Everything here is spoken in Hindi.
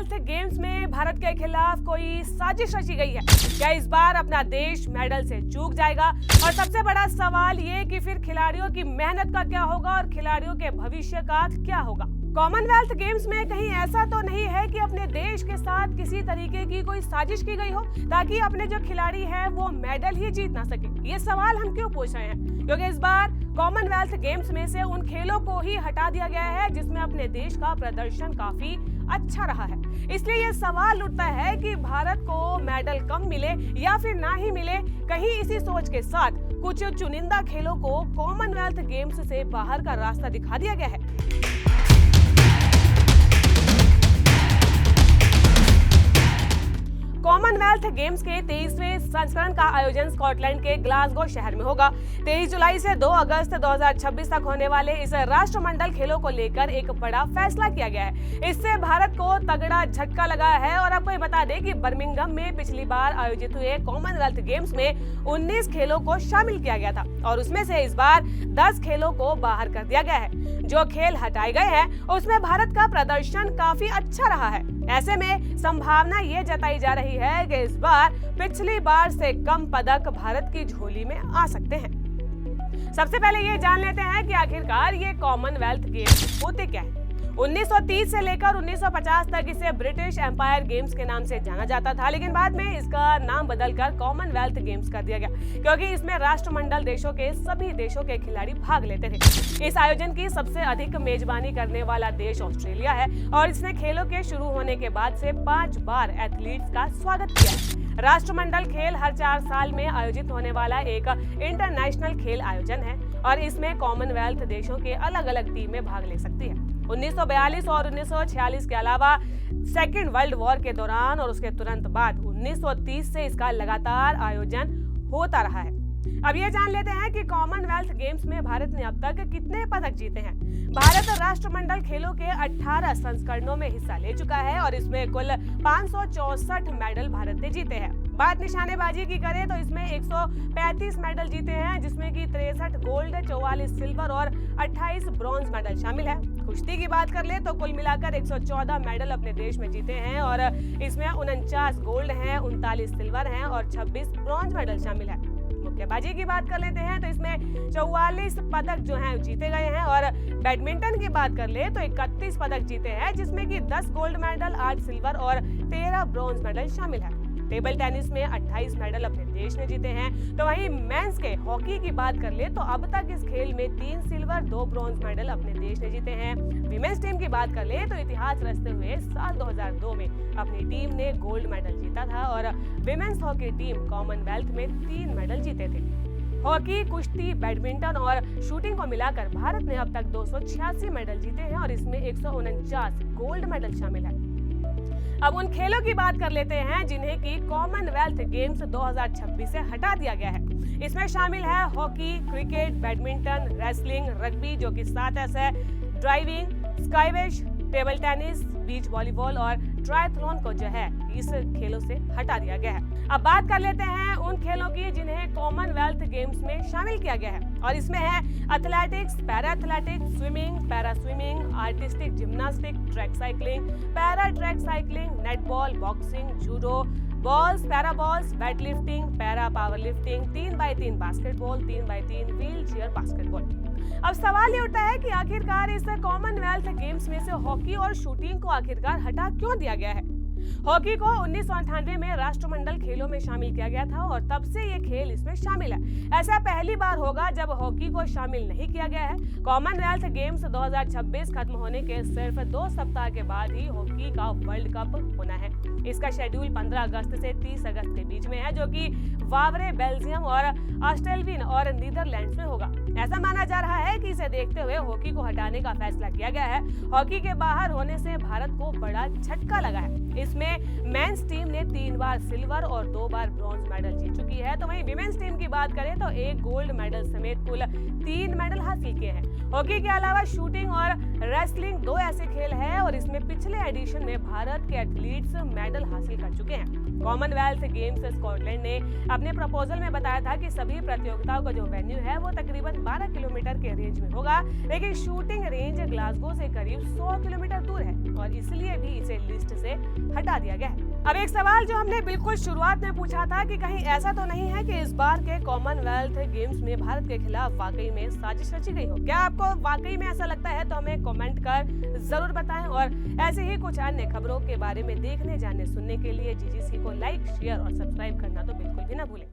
कॉमनवेल्थ गेम्स में भारत के खिलाफ कोई साजिश रची गई है? क्या इस बार अपना देश मेडल से चूक जाएगा? और सबसे बड़ा सवाल ये कि फिर खिलाड़ियों की मेहनत का क्या होगा और खिलाड़ियों के भविष्य का क्या होगा? कॉमनवेल्थ गेम्स में कहीं ऐसा तो नहीं है कि अपने देश के साथ किसी तरीके की कोई साजिश की गई हो ताकि अपने जो खिलाड़ी हैं वो मेडल ही जीत ना सके? ये सवाल हम क्यों पूछ रहे हैं? क्योंकि इस बार कॉमनवेल्थ गेम्स में से उन खेलों को ही हटा दिया गया है जिसमें अपने देश का प्रदर्शन काफी अच्छा रहा है। इसलिए ये सवाल उठता है कि भारत को मेडल कम मिले या फिर ना ही मिले। कहीं इसी सोच के साथ कुछ चुनिंदा खेलों को कॉमनवेल्थ गेम्स से बाहर का रास्ता दिखा दिया गया है। कॉमनवेल्थ गेम्स के 23वें संस्करण का आयोजन स्कॉटलैंड के ग्लासगो शहर में होगा। 23 जुलाई से 2 अगस्त 2026 तक होने वाले इस राष्ट्रमंडल खेलों को लेकर एक बड़ा फैसला किया गया है। इससे भारत को तगड़ा झटका लगा है। और आपको ये बता दें कि बर्मिंघम में पिछली बार आयोजित हुए कॉमनवेल्थ गेम्स में 19 खेलों को शामिल किया गया था और उसमें से इस बार 10 खेलों को बाहर कर दिया गया है। जो खेल हटाए गए हैं उसमें भारत का प्रदर्शन काफी अच्छा रहा है। ऐसे में संभावना ये जताई जा रही है कि इस बार पिछली बार से कम पदक भारत की झोली में आ सकते हैं। सबसे पहले ये जान लेते हैं कि आखिरकार ये कॉमनवेल्थ गेम्स होते क्या है। 1930 से लेकर 1950 तक इसे ब्रिटिश एम्पायर गेम्स के नाम से जाना जाता था, लेकिन बाद में इसका नाम बदलकर कॉमनवेल्थ गेम्स कर दिया गया क्योंकि इसमें राष्ट्रमंडल देशों के सभी देशों के खिलाड़ी भाग लेते थे। इस आयोजन की सबसे अधिक मेजबानी करने वाला देश ऑस्ट्रेलिया है और इसने खेलों के शुरू होने के बाद से 5 बार एथलीट्स का स्वागत किया है। राष्ट्रमंडल खेल हर 4 साल में आयोजित होने वाला एक इंटरनेशनल खेल आयोजन है और इसमें कॉमनवेल्थ देशों के अलग अलग टीमें भाग ले सकती है। 1942 और 1946 के अलावा सेकेंड वर्ल्ड वॉर के दौरान और उसके तुरंत बाद 1930 से इसका लगातार आयोजन होता रहा है। अब ये जान लेते हैं कि कॉमनवेल्थ गेम्स में भारत ने अब तक कितने पदक जीते हैं। भारत राष्ट्रमंडल खेलों के 18 संस्करणों में हिस्सा ले चुका है और इसमें कुल 564 मेडल भारत ने जीते हैं। बात निशानेबाजी की करें तो इसमें 135 मेडल जीते हैं जिसमें कि 63 गोल्ड, 44 सिल्वर और 28 ब्रॉन्ज मेडल शामिल है। कुश्ती की बात कर ले तो कुल मिलाकर 114 मेडल अपने देश में जीते हैं और इसमें 49 गोल्ड हैं, 39 सिल्वर हैं और 26 ब्रॉन्ज मेडल शामिल है। मुक्केबाजी की बात कर लेते हैं तो इसमें 44 पदक जो हैं जीते गए हैं और बैडमिंटन की बात कर ले तो 31 पदक जीते हैं जिसमें कि 10 गोल्ड मेडल, 8 सिल्वर और 13 ब्रॉन्ज मेडल शामिल है। टेबल टेनिस में 28 मेडल अपने देश ने जीते हैं। तो वहीं मेंस के हॉकी की बात कर ले तो अब तक इस खेल में 3 सिल्वर, 2 ब्रॉन्ज मेडल अपने देश ने जीते हैं। विमेंस टीम की बात कर ले तो इतिहास रचते हुए साल 2002 में अपनी टीम ने गोल्ड मेडल जीता था और विमेंस हॉकी टीम कॉमनवेल्थ में 3 मेडल जीते थे। हॉकी, कुश्ती, बैडमिंटन और शूटिंग को मिलाकर भारत ने अब तक 286 मेडल जीते हैं और इसमें 149 गोल्ड मेडल शामिल है। अब उन खेलों की बात कर लेते हैं जिन्हें की कॉमनवेल्थ गेम्स 2026 से हटा दिया गया है। इसमें शामिल है hockey, cricket, badminton, wrestling, rugby जो कि 7S है, ड्राइविंग, स्काईवैश, टेबल टेनिस, बीच वॉलीबॉल और ट्रायथलॉन को जो है इस खेलों से हटा दिया गया है। अब बात कर लेते हैं उन खेलों की जिन्हें कॉमनवेल्थ गेम्स में शामिल किया गया है और इसमें है athletics, para athletics, swimming, para swimming, artistic gymnastic, track cycling, para track cycling, netball, boxing, judo, balls, para balls, weight lifting, para power lifting, 3x3 basketball, 3x3 wheel chair basketball. अब सवाल ये उठता है कि आखिरकार इस कॉमनवेल्थ गेम्स में से हॉकी और शूटिंग को आखिरकार हटा क्यों दिया गया है। हॉकी को 1998 में राष्ट्रमंडल खेलों में शामिल किया गया था और तब से ये खेल इसमें शामिल है। ऐसा पहली बार होगा जब हॉकी को शामिल नहीं किया गया है। कॉमनवेल्थ गेम्स 2026 खत्म होने के सिर्फ 2 सप्ताह के बाद ही हॉकी का वर्ल्ड कप होना है। इसका शेड्यूल 15 अगस्त से 30 अगस्त के बीच में है जो कि वावरे, बेल्जियम और ऑस्ट्रेलिया और नीदरलैंड्स में होगा। ऐसा माना जा रहा है कि इसे देखते हुए हॉकी को हटाने का फैसला किया गया है। हॉकी के बाहर होने से भारत को बड़ा झटका लगा है। इसमें मेंस टीम ने 3 बार सिल्वर और 2 बार ब्रॉन्ज मेडल जीत चुकी है। तो वहीं विमेंस टीम की बात करें तो 1 गोल्ड मेडल समेत कुल 3 मेडल हासिल किए हैं। हॉकी के अलावा शूटिंग और रेसलिंग दो ऐसे खेल हैं और इसमें पिछले एडिशन में भारत के एथलीट्स मेडल हासिल कर चुके हैं। कॉमनवेल्थ गेम्स स्कॉटलैंड ने अपने प्रपोजल में बताया था कि सभी प्रतियोगिताओं का जो वेन्यू है वो तकरीबन 12 किलोमीटर के रेंज में होगा, लेकिन शूटिंग रेंज ग्लासगो से करीब 100 किलोमीटर दूर है और इसलिए भी इसे लिस्ट से हटा दिया गया है। अब एक सवाल जो हमने बिल्कुल शुरुआत में पूछा था कि कहीं ऐसा तो नहीं है कि इस बार के कॉमनवेल्थ गेम्स में भारत के खिलाफ वाकई में साजिश रची गई हो? क्या आपको वाकई में ऐसा लगता है? तो हमें कमेंट कर जरूर बताएं और ऐसे ही कुछ अन्य खबरों के बारे में देखने, जानने, सुनने के लिए जीजीसी को लाइक, शेयर और सब्सक्राइब करना तो बिल्कुल भी ना भूलें।